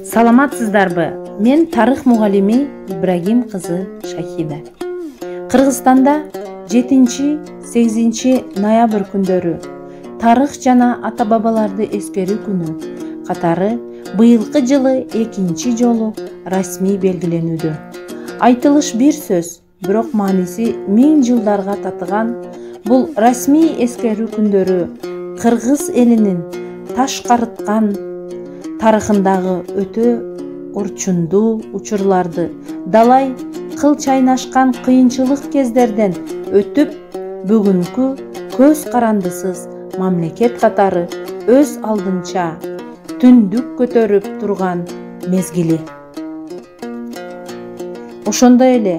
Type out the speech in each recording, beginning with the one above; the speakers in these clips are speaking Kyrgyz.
Саламатсыздарбы? Мен тарых мугалими Ибрагим кызы Шахида. Кыргызстанда 7-8 ноябрь күндөрү тарых жана ата-бабаларды эскерүү күнү катары быйылкы жылы экинчи жолу расмий белгиленүүдө. Айтылыш бир сөз, бирок мааниси 1000 жылдарга татыган бул расмий эскерүү күндөрү кыргыз элинин таш карыткан тарыхындагы өтө орчундуу учурларды, далай кыл чайнашкан кыйынчылык кездерден өтүп, бүгүнкү көз карандысыз мамлекет катары өз алдынча түндүк көтөрүп турган мезгили. Ошондой эле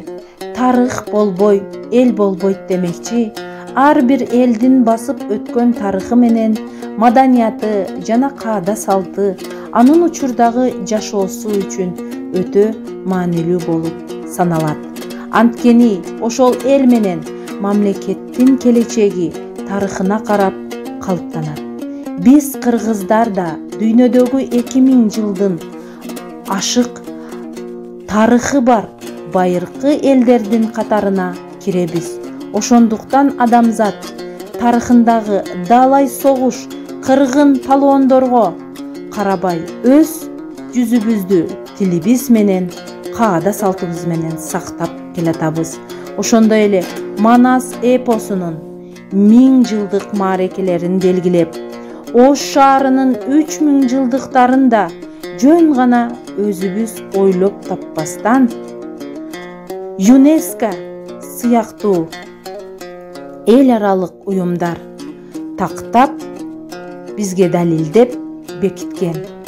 тарых болбой, эл болбойт демекчи, ар бир элдин басып өткөн тарыхы менен маданияты жана каада салты анын учурдагы жашоосу үчүн өтө маанилүү болуп саналат. Анткени ошол эл менен мамлекеттин келечеги тарыхына карап калыптанат. Биз кыргыздар да дүйнөдөгү 2000 жылдын ашык тарыхы бар байыркы элдердин катарына киребиз. Ошондуктан адамзат тарыхындагы далай согуш, кыргын палоондорго карабай өз жүзүбүздү тилибиз менен, каада салтыбыз менен сактап келатабыз. Ошондой эле Манас эпосунун 1000 жылдык маарекелерин белгилеп, Ош шаарынын 3000 жылдыктарын да жөн гана өзүбүз ойлоп таппастан ЮНЕСКО сыяктуу эл аралык уюмдар тактап, бизге далилдеп бекиткен.